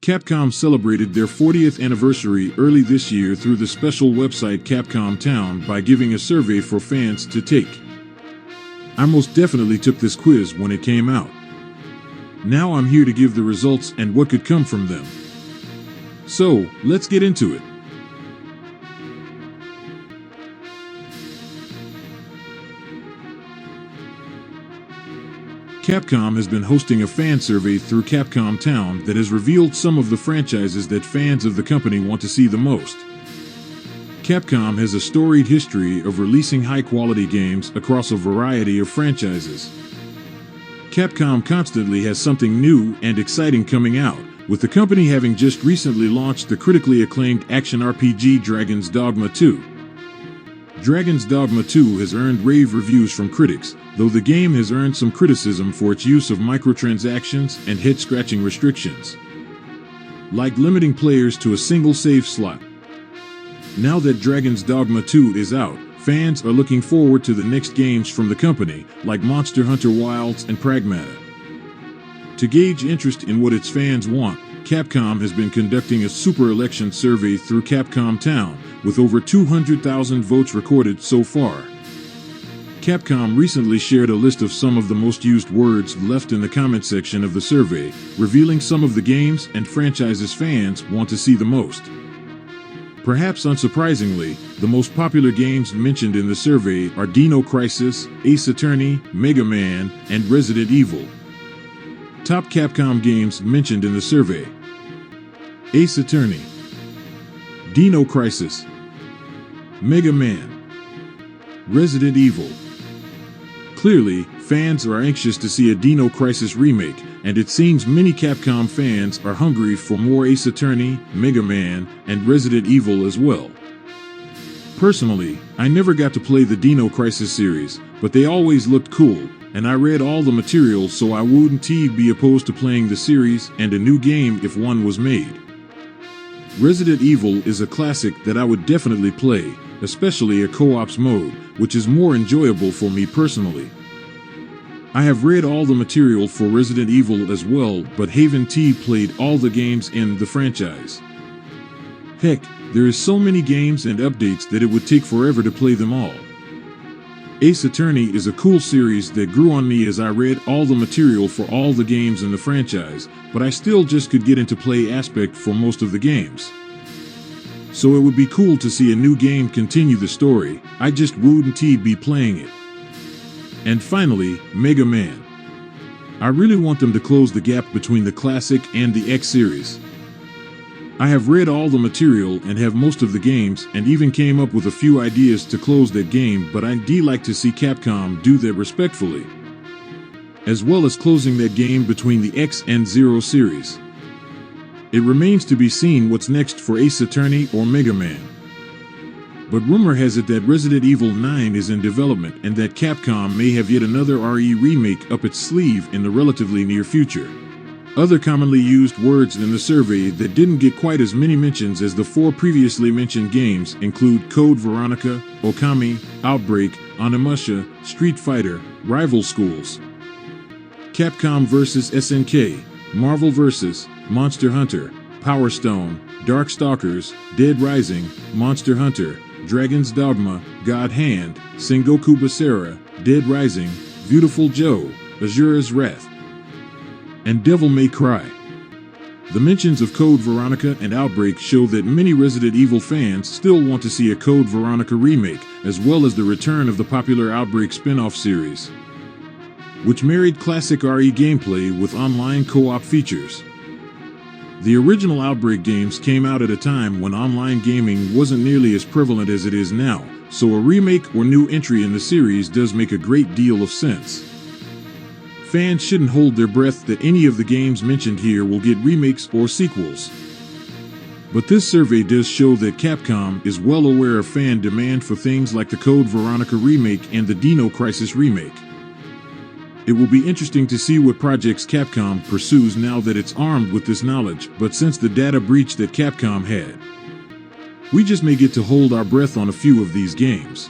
Capcom celebrated their 40th anniversary early this year through the special website Capcom Town by giving a survey for fans to take. I most definitely took this quiz when it came out. Now I'm here to give the results and what could come from them. So, let's get into it. Capcom has been hosting a fan survey through Capcom Town that has revealed some of the franchises that fans of the company want to see the most. Capcom has a storied history of releasing high-quality games across a variety of franchises. Capcom constantly has something new and exciting coming out, with the company having just recently launched the critically acclaimed action RPG Dragon's Dogma 2. Dragon's Dogma 2 has earned rave reviews from critics, though the game has earned some criticism for its use of microtransactions and head-scratching restrictions, like limiting players to a single save slot. Now that Dragon's Dogma 2 is out, fans are looking forward to the next games from the company, like Monster Hunter Wilds and Pragmata. To gauge interest in what its fans want, Capcom has been conducting a super election survey through Capcom Town, with over 200,000 votes recorded so far. Capcom recently shared a list of some of the most used words left in the comment section of the survey, revealing some of the games and franchises fans want to see the most. Perhaps unsurprisingly, the most popular games mentioned in the survey are Dino Crisis, Ace Attorney, Mega Man, and Resident Evil. Top Capcom games mentioned in the survey: Ace Attorney, Dino Crisis, Mega Man, Resident Evil. Clearly, fans are anxious to see a Dino Crisis remake, and it seems many Capcom fans are hungry for more Ace Attorney, Mega Man, and Resident Evil as well. Personally, I never got to play the Dino Crisis series, but they always looked cool, and I read all the material, so I wouldn't be opposed to playing the series and a new game if one was made. Resident Evil is a classic that I would definitely play, especially a co-ops mode, which is more enjoyable for me personally. I have read all the material for Resident Evil as well, but Haven T played all the games in the franchise. Heck, there is so many games and updates that it would take forever to play them all. Ace Attorney is a cool series that grew on me as I read all the material for all the games in the franchise, but I still just could get into play aspect for most of the games. So it would be cool to see a new game continue the story, I just wouldn't be playing it. And finally, Mega Man. I really want them to close the gap between the classic and the X series. I have read all the material and have most of the games, and even came up with a few ideas to close that game, but I'd like to see Capcom do that respectfully, as well as closing that game between the X and Zero series. It remains to be seen what's next for Ace Attorney or Mega Man. But rumor has it that Resident Evil 9 is in development and that Capcom may have yet another RE remake up its sleeve in the relatively near future. Other commonly used words in the survey that didn't get quite as many mentions as the 4 previously mentioned games include Code Veronica, Okami, Outbreak, Onimusha, Street Fighter, Rival Schools, Capcom vs. SNK, Marvel vs. Monster Hunter, Power Stone, Darkstalkers, Dead Rising, Monster Hunter, Dragon's Dogma, God Hand, Sengoku Basara, Dead Rising, Beautiful Joe, Azura's Wrath, and Devil May Cry. The mentions of Code Veronica and Outbreak show that many Resident Evil fans still want to see a Code Veronica remake, as well as the return of the popular Outbreak spin-off series, which married classic RE gameplay with online co-op features. The original Outbreak games came out at a time when online gaming wasn't nearly as prevalent as it is now, so a remake or new entry in the series does make a great deal of sense. Fans shouldn't hold their breath that any of the games mentioned here will get remakes or sequels. But this survey does show that Capcom is well aware of fan demand for things like the Code Veronica remake and the Dino Crisis remake. It will be interesting to see what projects Capcom pursues now that it's armed with this knowledge, but since the data breach that Capcom had, we just may get to hold our breath on a few of these games.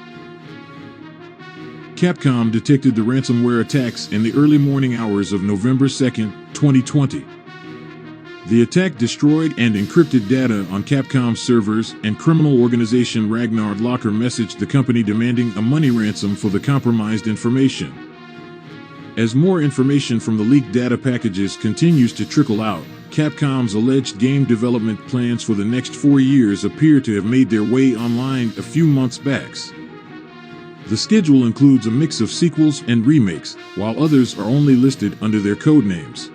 Capcom detected the ransomware attacks in the early morning hours of November 2, 2020. The attack destroyed and encrypted data on Capcom's servers, and criminal organization Ragnar Locker messaged the company demanding a money ransom for the compromised information. As more information from the leaked data packages continues to trickle out, Capcom's alleged game development plans for the next 4 years appear to have made their way online a few months back. The schedule includes a mix of sequels and remakes, while others are only listed under their code names.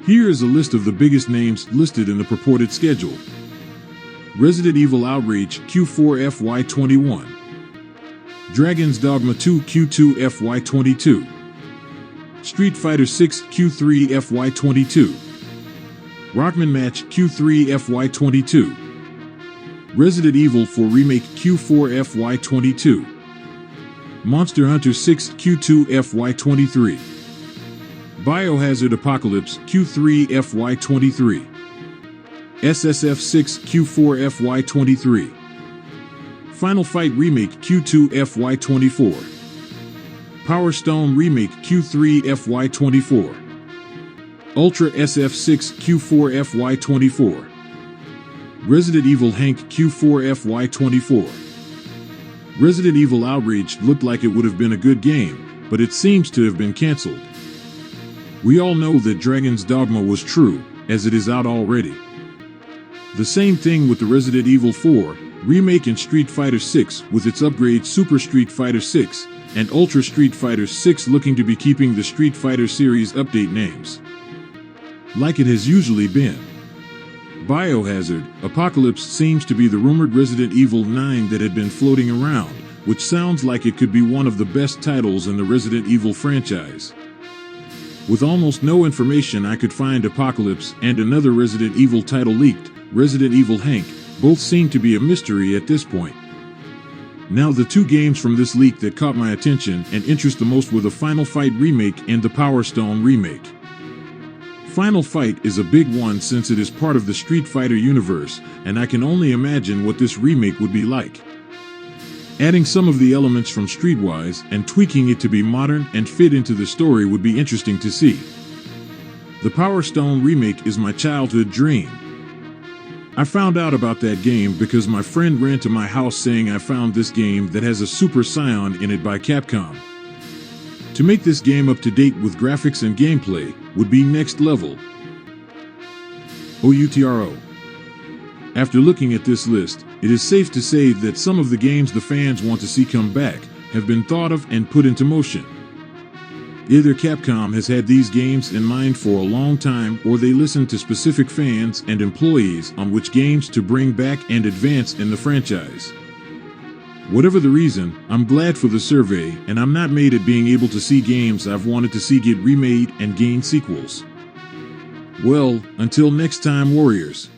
Here is a list of the biggest names listed in the purported schedule. Resident Evil Outreach Q4 FY21, Dragon's Dogma 2 Q2 FY22, Street Fighter 6 Q3 FY22, Rockman Match Q3 FY22, Resident Evil 4 Remake Q4 FY22, Monster Hunter 6 Q2 FY23, Biohazard Apocalypse Q3 FY23, SSF 6 Q4 FY23, Final Fight Remake Q2 FY24, Power Stone Remake Q3 FY24, Ultra SF6 Q4 FY24, Resident Evil Hank Q4 FY24. Resident Evil Outrage looked like it would have been a good game, but it seems to have been cancelled. We all know that Dragon's Dogma was true, as it is out already. The same thing with the Resident Evil 4 remake and Street Fighter 6 with its upgrade Super Street Fighter 6 and Ultra Street Fighter 6 looking to be keeping the Street Fighter series update names, like it has usually been. Biohazard Apocalypse seems to be the rumored Resident Evil 9 that had been floating around, which sounds like it could be one of the best titles in the Resident Evil franchise. With almost no information I could find, Apocalypse and another Resident Evil title leaked, Resident Evil Hank, both seem to be a mystery at this point. Now the two games from this leak that caught my attention and interest the most were the Final Fight remake and the Power Stone remake. Final Fight is a big one since it is part of the Street Fighter universe, and I can only imagine what this remake would be like. Adding some of the elements from Streetwise and tweaking it to be modern and fit into the story would be interesting to see. The Power Stone remake is my childhood dream. I found out about that game because my friend ran to my house saying I found this game that has a Super Scion in it by Capcom. To make this game up to date with graphics and gameplay would be next level. OUTRO. After looking at this list, it is safe to say that some of the games the fans want to see come back have been thought of and put into motion. Either Capcom has had these games in mind for a long time, or they listen to specific fans and employees on which games to bring back and advance in the franchise. Whatever the reason, I'm glad for the survey, and I'm not mad at being able to see games I've wanted to see get remade and gain sequels. Well, until next time, Warriors.